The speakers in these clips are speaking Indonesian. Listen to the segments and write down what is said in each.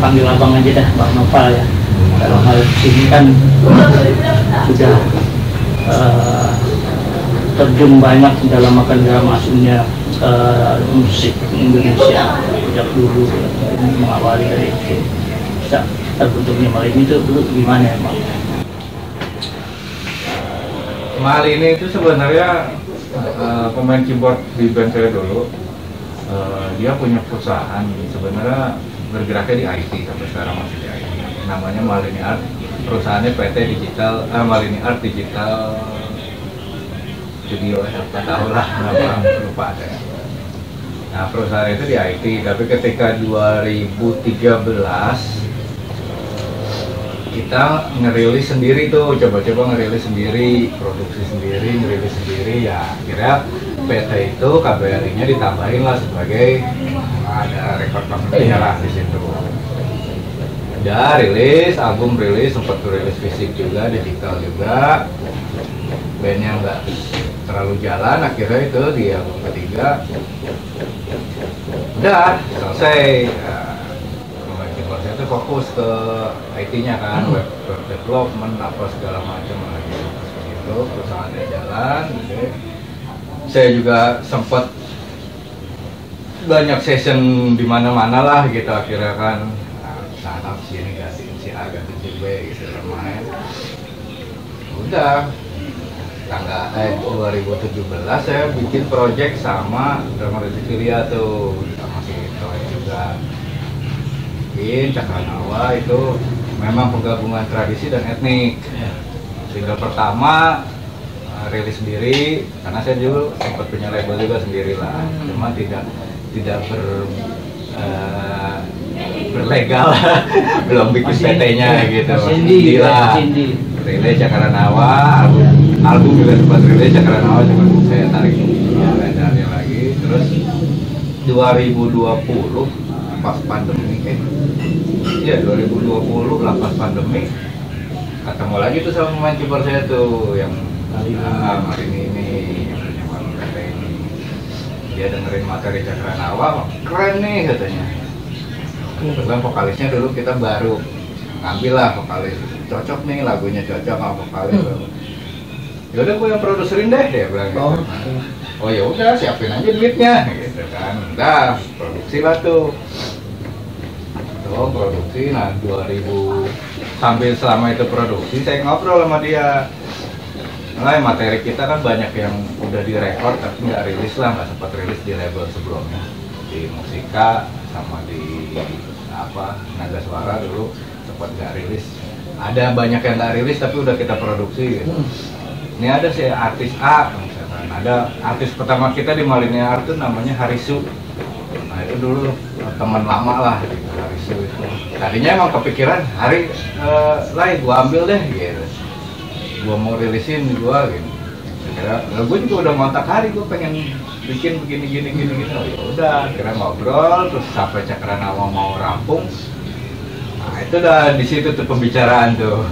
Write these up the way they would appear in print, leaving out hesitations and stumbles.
panggil abang aja dah, Bang Nopal ya. Dalam hal sini kan sudah terjun banyak dalam segala masuknya musik Indonesia sejak dulu, mengawali dari terbentuknya Malini itu dulu gimana ya, Bang? Malini itu sebenarnya pemain keyboard di band saya dulu. Dia punya perusahaan sebenarnya bergeraknya di IT, sampai sekarang masih di IT. Namanya Malini Art, perusahaannya PT Digital, Malini Art Digital Studio, apa tahu lah, lupa ada. Nah, perusahaan itu di IT, tapi ketika 2013 kita ngerilis sendiri tuh, coba-coba ngerilis sendiri, produksi sendiri, ngerilis sendiri, ya akhirnya PT itu KBRI-nya ditambahin lah sebagai ada rekor pemainnya lah di situ. Udah rilis, album rilis, sempat rilis fisik juga, digital juga. Bandnya nggak terlalu jalan, akhirnya itu di album ketiga udah selesai. Saya itu fokus ke IT-nya kan, web development apa segala macam lagi seperti itu, perusahaannya jalan. Gitu. Saya juga sempat banyak session di mana-mana lah gitu, akhirnya kan sana sini gantiin si A gantiin si B gitu main. Udah tanggal 2017 saya bikin project sama drummer Cecilia tuh, sama si Toy juga. Cakranawa itu memang penggabungan tradisi dan etnik. Single pertama rilis sendiri, karena saya dulu sempat punya label juga sendiri lah, cuma tidak berlegal, belum bikin PT-nya gitu. Rilis Cakranawa, album juga sempat rilis Cakranawa, cuma saya tarik ledarnya lagi. Terus 2020 pas pandemi ya 2020 lah pas pandemi ketemu lagi tuh sama pemain keyboard saya tuh yang Malini ini yang punya Malini PT ini. Dia dengerin materi Cakranawa, keren nih katanya. Kebetulan vokalisnya dulu kita baru ngambil lah vokalis, cocok nih lagunya, cocok sama vokalis. Yaudah gue yang produserin deh, dia bilang gitu. Oh ya udah, siapin aja duitnya gitu kan. Udah produksi lah tuh produksi. Nah 2000 sambil selama itu produksi saya ngobrol sama dia. Nah, materi kita kan banyak yang udah direkord tapi nggak rilis lah, nggak sempat rilis di label sebelumnya, di Musika sama di Naga Suara dulu sempat nggak rilis. Ada banyak yang nggak rilis tapi udah kita produksi gitu. Ini ada si artis A misalkan, ada artis pertama kita di Malini Art itu namanya Harisu. Nah itu dulu teman lama lah gitu, Harisu itu. Tadinya emang kepikiran Lai gua ambil deh gitu, gua mau rilisin gua gitu. Kira gue juga udah ngontak Hari, gua pengen bikin begini. Oh ya udah, kira ngobrol terus sampai Cakranawa mau rampung. Nah itu udah di situ tuh pembicaraan tuh.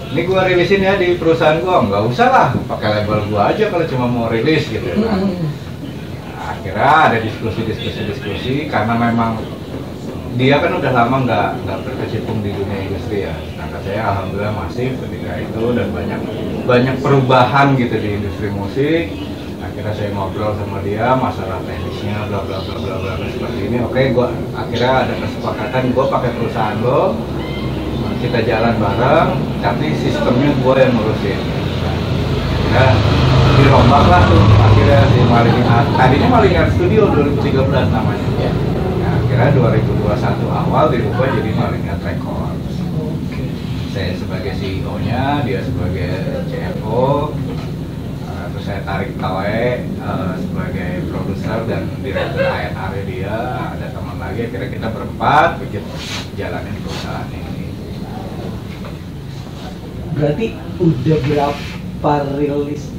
Ini gua rilisin ya di perusahaan gua, nggak usah lah, pakai label gua aja kalau cuma mau rilis gitu. Nah, akhirnya ada diskusi karena memang dia kan udah lama nggak berkecimpung di dunia industri ya. Sedangkan saya alhamdulillah masih ketika itu, dan banyak perubahan gitu di industri musik. Akhirnya saya ngobrol sama dia masalah teknisnya bla bla seperti ini. Oke, gua akhirnya ada kesepakatan gua pakai perusahaan lo, kita jalan bareng, tapi sistemnya gue yang ngurusin. Ya, dirombak lah tuh akhirnya si Malini Art. Tadinya Malini Art Studio 2013 namanya. Ya. Nah, akhirnya 2021 awal dirubah jadi Malini Art Records. Saya sebagai CEO-nya, dia sebagai CFO. Terus saya tarik Tawe sebagai produser dan direktur A&R dia. Ada teman lagi, akhirnya kita berempat bikin jalanin perusahaan ini. Berarti udah berapa rilis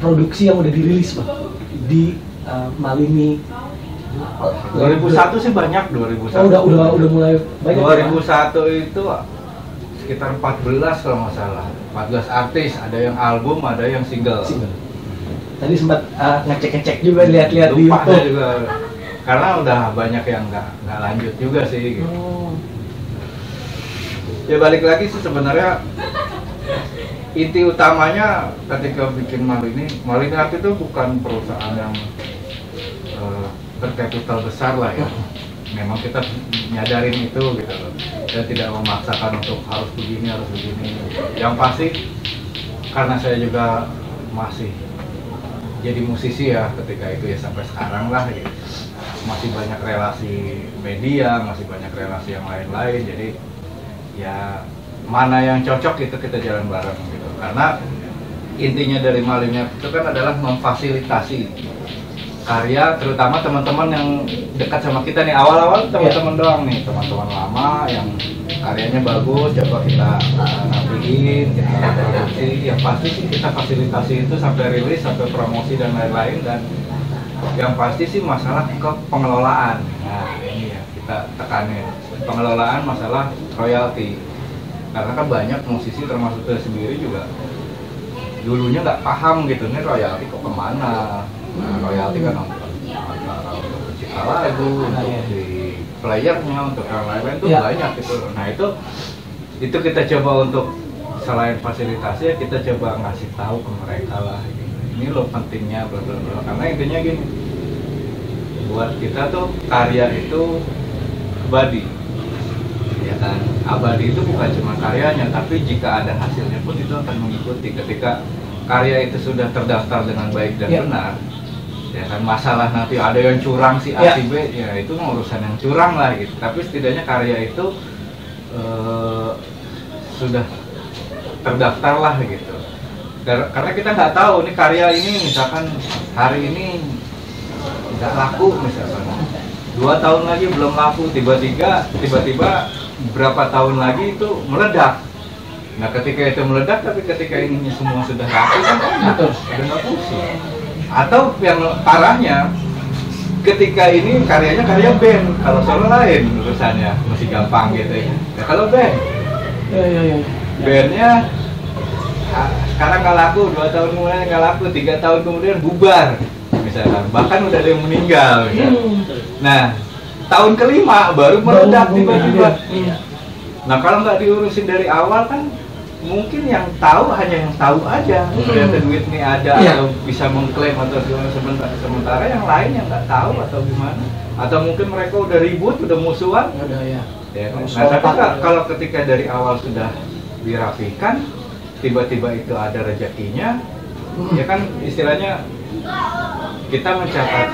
produksi yang udah dirilis Pak di Malini? 2001 sih banyak, 2001. Oh, udah mulai banyak. 2001 itu sekitar 14 kalau nggak salah. 14 artis, ada yang album, ada yang single. Tadi sempat ngecek juga, lihat-lihat di YouTube. Juga. karena udah banyak yang nggak lanjut juga sih gitu. Ya balik lagi sih sebenarnya inti utamanya ketika bikin Malinart itu bukan perusahaan yang berkapital besar lah ya. Memang kita nyadarin itu gitu loh. Saya tidak memaksakan untuk harus begini. Yang pasti karena saya juga masih jadi musisi ya ketika itu ya sampai sekarang lah gitu. Masih banyak relasi media, masih banyak relasi yang lain-lain. Jadi ya mana yang cocok itu kita jalan bareng gitu. Karena intinya dari Malinart itu kan adalah memfasilitasi karya, terutama teman-teman yang dekat sama kita nih. Awal-awal teman-teman doang nih, teman-teman lama yang karyanya bagus, coba kita rapiin, kita produksi. Yang pasti sih kita fasilitasi itu sampai rilis, sampai promosi dan lain-lain. Dan yang pasti sih masalah ke pengelolaan. Nah ini ya kita tekanin, pengelolaan masalah royalti. Karena kan banyak musisi termasuk saya sendiri juga dulunya nggak paham gitu, nih royalti kok kemana. Nah, royalti kan antara untuk pencipta lagu, untuk di playernya, untuk yang lain-lain itu banyak gitu. Nah itu kita coba untuk selain fasilitasi ya kita coba ngasih tahu ke mereka lah gitu. Ini loh pentingnya bla bla bla. Karena intinya gini, buat kita tuh karya itu abadi, ya kan. Abadi itu bukan cuma karyanya, tapi jika ada hasilnya pun itu akan mengikuti. Ketika karya itu sudah terdaftar dengan baik dan benar, ya kan, masalah nanti ada yang curang si A si B, ya itu urusan yang curang lah gitu. Tapi setidaknya karya itu sudah terdaftar lah gitu. Karena kita nggak tahu nih karya ini misalkan hari ini nggak laku misalkan, 2 tahun lagi belum laku, tiba-tiba berapa tahun lagi itu meledak. Nah ketika itu meledak, tapi ketika ini semua sudah rapi kan udah nggak pusing. Atau yang parahnya, ketika ini karyanya karya band, kalau solo lain urusannya masih gampang gitu ya. Nah, kalau band, bandnya sekarang nggak laku, 2 tahun kemudian nggak laku, 3 tahun kemudian bubar misalkan, bahkan udah ada yang meninggal misalkan. Nah tahun kelima baru meledak tiba-tiba. Nah kalau nggak diurusin dari awal kan mungkin yang tahu hanya yang tahu aja, ternyata duit ini ada atau bisa mengklaim atau sementara yang lain yang nggak tahu atau gimana, atau mungkin mereka udah ribut, udah musuhan. Ya, nah tapi kalau ketika dari awal sudah dirapikan, tiba-tiba itu ada rezekinya, ya kan istilahnya kita mencatat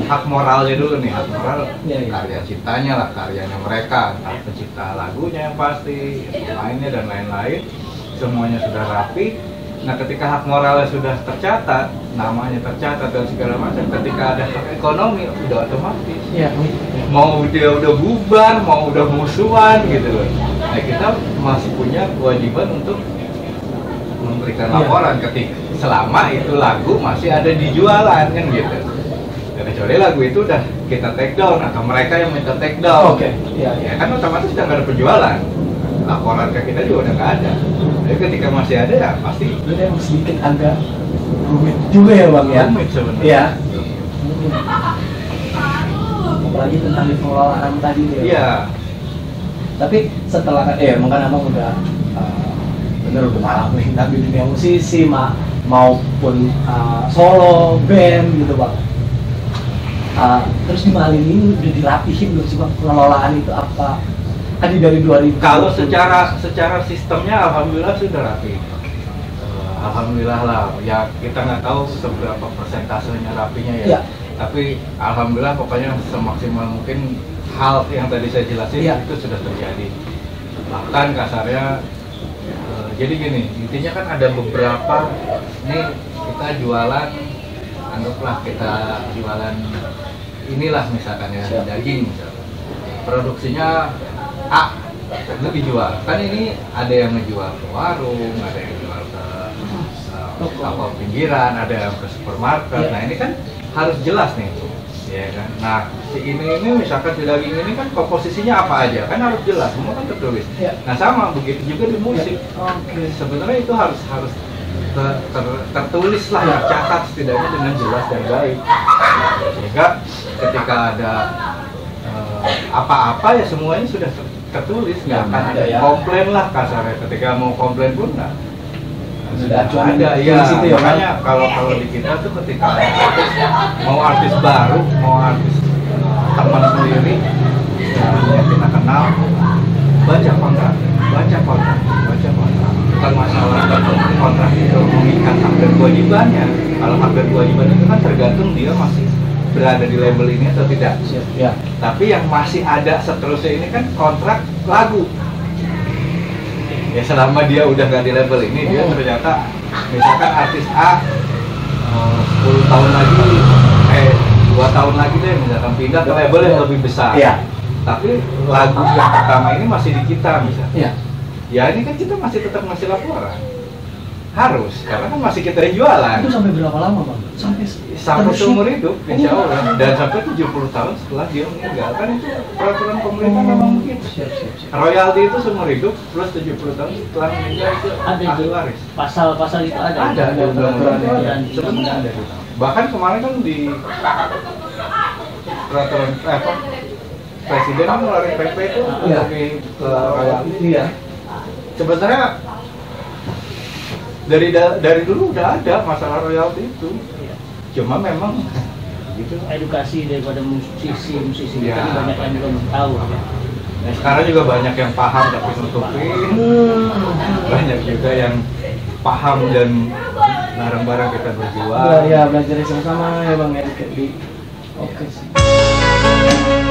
hak moralnya dulu nih, hak moral karya ciptanya lah, karyanya mereka, entah pencipta lagunya yang pasti, pemainnya dan lain-lain, semuanya sudah rapi. Nah ketika hak moralnya sudah tercatat, namanya tercatat dan segala macam, ketika ada hak ekonomi udah otomatis. Mau dia udah bubar, mau udah musuhan gitu loh. Nah kita masih punya kewajiban untuk memberikan laporan ketika selama itu lagu masih ada di jualan kan gitu. Ya, kecuali lagu itu udah kita take down atau mereka yang minta take down. Ya kan otomatis udah nggak ada penjualan. Laporan ke kita juga udah nggak ada. Jadi ketika masih ada ya pasti. Itu emang sedikit agak rumit juga ya bang ya. Rumit sebenarnya. Iya. Apalagi tentang pengelolaan tadi ya. Iya. Tapi setelah mungkin abang udah bener udah ngalamin tapi dunia musisi maupun solo band gitu bang. Terus di Malin ini udah dirapihin belum sih bang, pengelolaan itu apa? Tadi dari 2000. Kalau secara sistemnya alhamdulillah sudah rapi. Alhamdulillah lah. Ya kita nggak tahu seberapa persentasenya rapinya ya. Tapi alhamdulillah pokoknya semaksimal mungkin hal yang tadi saya jelasin itu sudah terjadi. Bahkan kasarnya jadi gini, intinya kan ada beberapa nih kita jualan, anggaplah kita jualan inilah misalkan ya, daging misalkan. Produksinya A itu dijual, kan ini ada yang menjual ke warung, ada yang jual ke kapal pinggiran, ada yang ke supermarket. Nah ini kan harus jelas nih, ya kan. Nah si ini misalkan si daging ini kan komposisinya apa aja, kan harus jelas, semua kan tertulis. Nah sama begitu juga di musik. Sebenarnya itu harus tertulis lah, tercatat setidaknya dengan jelas dan baik, sehingga ketika ada apa-apa ya semuanya sudah tertulis, nggak akan ada komplain lah kasarnya. Ketika mau komplain pun nggak sudah acuan ada di ya. situ ya, Makanya kalau di kita tuh ketika ada artis, mau artis baru, mau artis teman sendiri yang kita kenal, baca kontrak. Bukan masalah kontrak itu mengikat hak dan kewajibannya. Kalau hak dan kewajiban itu kan tergantung dia masih berada di label ini atau tidak. Ya. Tapi yang masih ada seterusnya ini kan kontrak lagu. Ya selama dia udah nggak di label ini, dia ternyata misalkan artis A 10 tahun lagi, 2 tahun lagi deh misalkan pindah ke label yang lebih besar. Iya. Tapi lagu yang pertama ini masih di kita misalnya. Iya. Ya ini kan kita masih tetap ngasih laporan. Harus, karena kan masih kita yang jualan. Itu sampai berapa lama, Bang? Sampai seumur hidup, insya Allah. Dan sampai 70 tahun setelah dia meninggal. Kan itu peraturan pemerintah memang begitu. Siap. Royalti itu seumur hidup plus 70 tahun setelah meninggal itu Ada ahli itu waris. pasal-pasal itu ada. Ada peraturannya. Dan Sebenarnya ada. Bahkan kemarin kan di peraturan presiden kan ngeluarin PP itu Iya. lebih ke royalti. Iya. Sebenarnya dari dulu udah ada masalah royalti itu. Cuma memang gitu. edukasi daripada musisi Ya. kan banyak yang belum tahu. Nah, sekarang juga banyak yang paham tapi nutupin. Banyak juga yang paham dan bareng-bareng kita berjuang. Ya, belajar sama-sama ya Bang ya di. Oke sih.